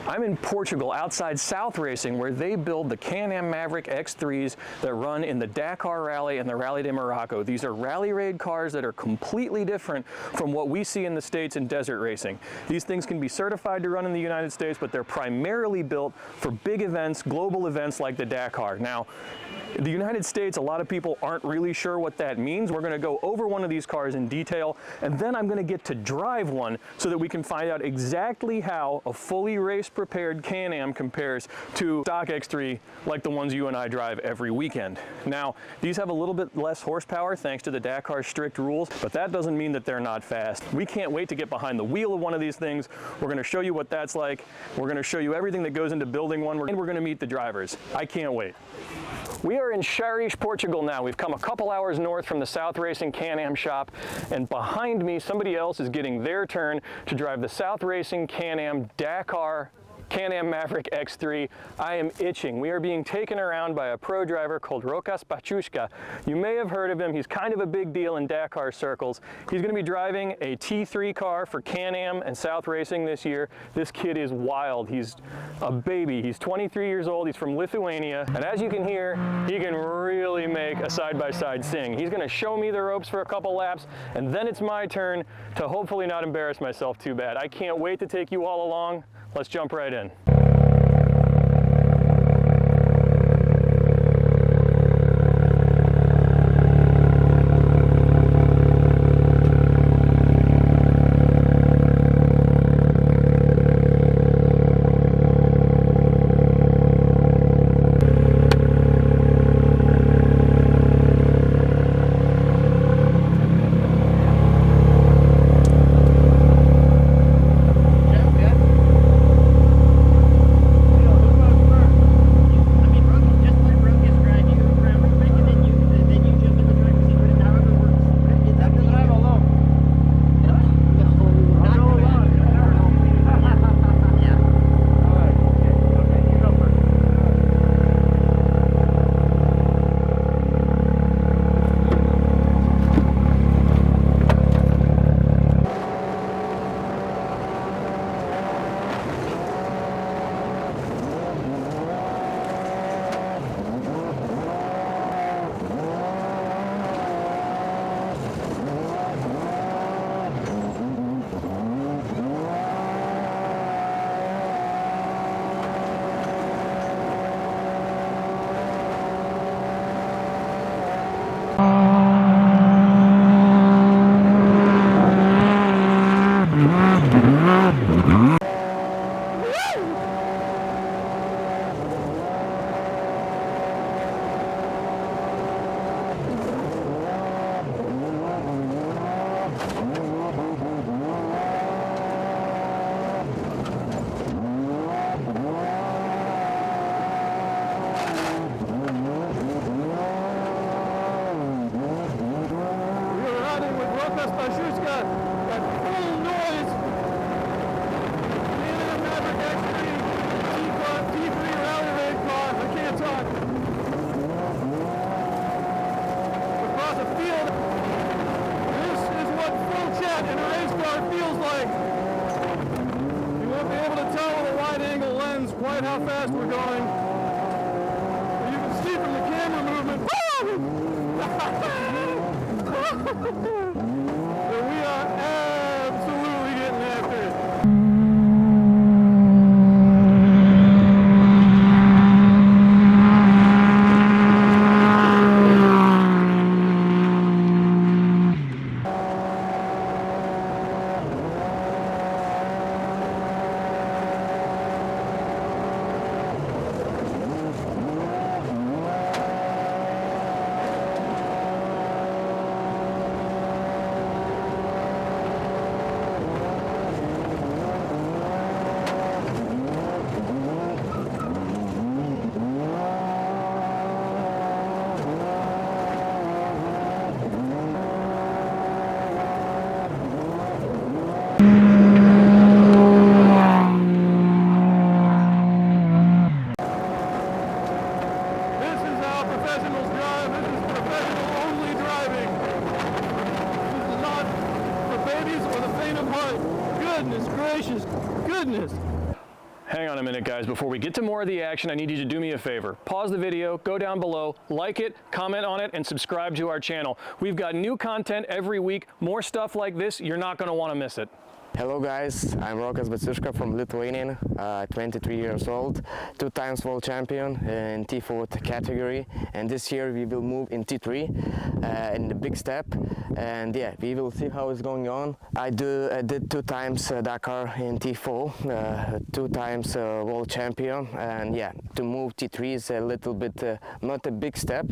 I'm in Portugal outside South Racing, where they build the Can-Am Maverick X3s that run in the Dakar Rally and the Rally de Morocco. These are rally raid cars that are completely different from what we see in the States in desert racing. These things can be certified to run in the United States, but they're primarily built for big events, global events like the Dakar. Now, the United States, a lot of people aren't really sure what that means. We're going to go over one of these cars in detail, and then I'm going to get to drive one so that we can find out exactly how a fully race-prepared Can-Am compares to stock X3 like the ones you and I drive every weekend. Now, these have a little bit less horsepower thanks to the Dakar's strict rules, but that doesn't mean that they're not fast. We can't wait to get behind the wheel of one of these things. We're going to show you what that's like. We're going to show you everything that goes into building one, and we're going to meet the drivers. I can't wait. We are in Xares, Portugal now. We've come a couple hours north from the South Racing Can-Am shop, and behind me, somebody else is getting their turn to drive the South Racing Can-Am Dakar Can-Am Maverick X3. I am itching. We are being taken around by a pro driver called Rokas Pachushka. You may have heard of him. He's kind of a big deal in Dakar circles. He's going to be driving a T3 car for Can-Am and South Racing this year. This kid is wild. He's a baby. He's 23 years old. He's from Lithuania. And as you can hear, he can really make a side-by-side sing. He's going to show me the ropes for a couple laps, and then it's my turn to hopefully not embarrass myself too bad. I can't wait to take you all along. Let's jump right in. Quite how fast we're going. You can see from the camera movement that we are absolutely getting after it. hang on a minute, guys. Before we get to more of the action, I need you to do me a favor. Pause the video, go down below, like it, comment on it, and subscribe to our channel. We've got new content every week, more stuff like this. You're not going to want to miss it. Hello guys, I'm Rokas Baciuška from Lithuania, 23 years old, 2 times world champion in T4 category, and this year we will move in T3 in the big step, and yeah, we will see how it's going on. I did 2 times Dakar in T4, 2 times world champion, and yeah, to move T3 is a little bit not a big step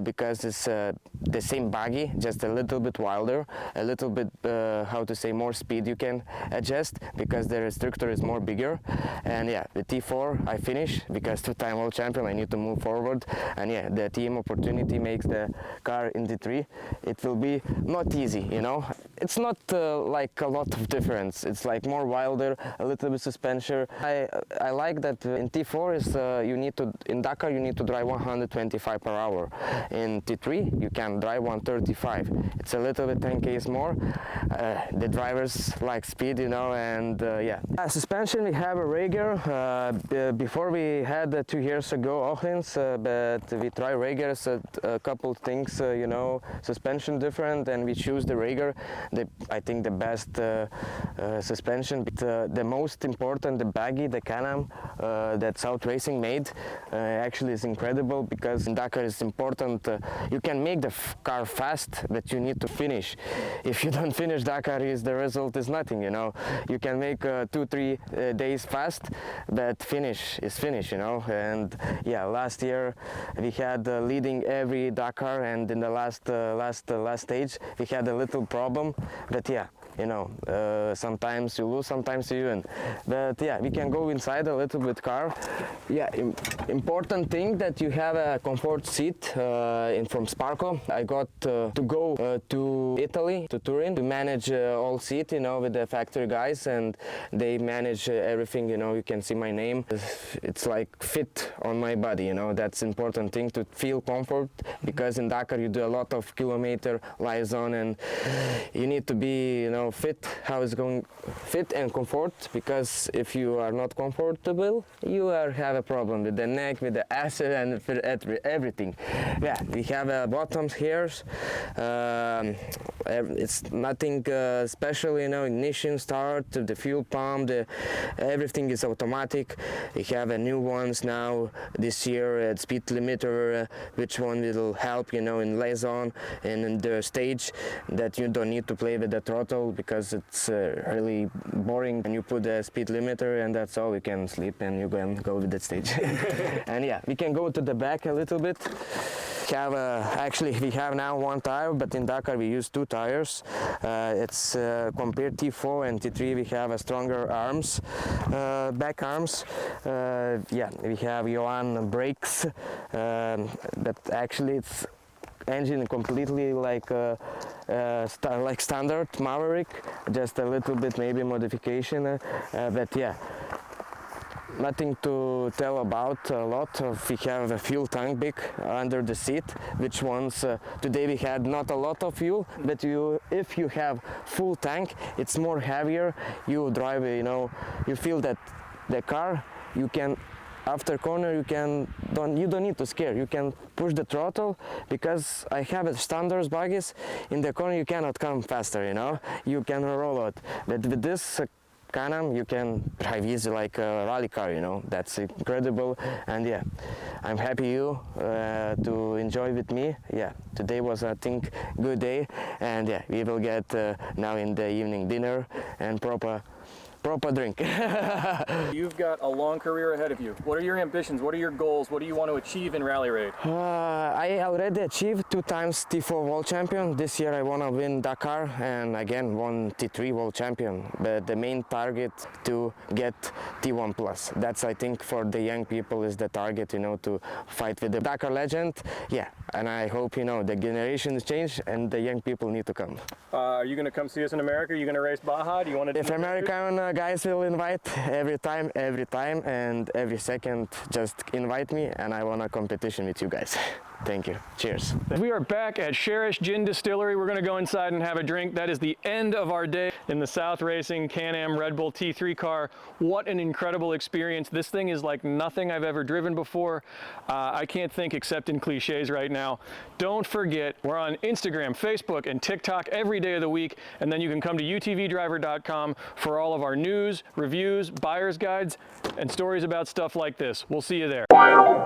because it's the same buggy, just a little bit wilder, a little bit how to say, more speed you can adjust because the restrictor is more bigger. And yeah, the T4 I finished because 2-time world champion, I need to move forward, and yeah, the team opportunity makes the car in T3. It will be not easy, you know. It's not like a lot of difference. It's like more wilder, a little bit suspension. I like that in T4 is you need to, in Dakar you need to drive 125 per hour. In T3 you can drive 135. It's a little bit 10 k's more. The drivers like speed, you know, and yeah. Suspension, we have a Rager. Before we had 2 years ago unhinged, but we try Ragers a couple things, you know, suspension different, and we choose the Rager. I think the best suspension, but the most important, the baggy, the Can-Am that South Racing made, actually is incredible because in Dakar it's important. You can make the car fast, but you need to finish. If you don't finish Dakar, the result is nothing, you know. You can make 2-3 days fast, but finish is finish, you know. And yeah, last year we had leading every Dakar, and in the last stage we had a little problem, but yeah, you know, sometimes you lose, sometimes you win. But yeah, we can go inside a little bit car. Yeah, important thing that you have a comfort seat from Sparco. I got to go to Italy, to Turin, to manage all seat, you know, with the factory guys, and they manage everything, you know. You can see my name. It's like fit on my body, you know. That's important thing, to feel comfort, because in Dakar you do a lot of kilometer liaison, and you need to be, you know, fit, how it's going, fit and comfort, because if you are not comfortable, you have a problem with the neck, with the acid, and everything. Yeah, we have bottoms here. It's nothing special, you know. Ignition, start, the fuel pump, everything is automatic. We have new ones now this year, speed limiter, which one will help, you know, in liaison and in the stage, that you don't need to play with the throttle because it's really boring. And you put the speed limiter, and that's all. You can sleep and you can go with the stage. And yeah, we can go to the back a little bit. Actually we have now 1 tire, but in Dakar we use 2 tires. It's compared T4 and T3, we have a stronger arms, back arms. Yeah, we have Johan brakes, but actually it's engine completely like like standard Maverick, just a little bit maybe modification, but yeah, nothing to tell about a lot. We have a fuel tank big under the seat, which ones today we had not a lot of fuel, but if you have full tank, it's more heavier. You drive, you know, you feel that the car, you can, after corner, you don't need to scare. You can push the throttle, because I have a standard buggies. In the corner you cannot come faster, you know. You can roll out. But with this Can-Am, you can drive easy like a rally car, you know. That's incredible. And yeah, I'm happy you to enjoy with me. Yeah, today was, I think, good day. And yeah, we will get now in the evening dinner and proper drink. You've got a long career ahead of you. What are your ambitions? What are your goals? What do you want to achieve in Rally Raid? I already achieved 2 times T4 world champion. This year I want to win Dakar, and again 1 T3 world champion. But the main target to get T1 plus. That's, I think, for the young people is the target, you know, to fight with the Dakar legend. Yeah, and I hope, you know, the generations change and the young people need to come. Are you going to come see us in America? Are you going to race Baja? Do you want to? If American guys will invite, every time and every second, just invite me, and I want a competition with you guys. Thank you. Cheers. We are back at Cherish Gin Distillery. We're going to go inside and have a drink. That is the end of our day in the South Racing Can-Am Red Bull T3 car. What an incredible experience. This thing is like nothing I've ever driven before. I can't think except in cliches right now. Don't forget, we're on Instagram, Facebook, and TikTok every day of the week. And then you can come to utvdriver.com for all of our news, reviews, buyer's guides, and stories about stuff like this. We'll see you there. Wow.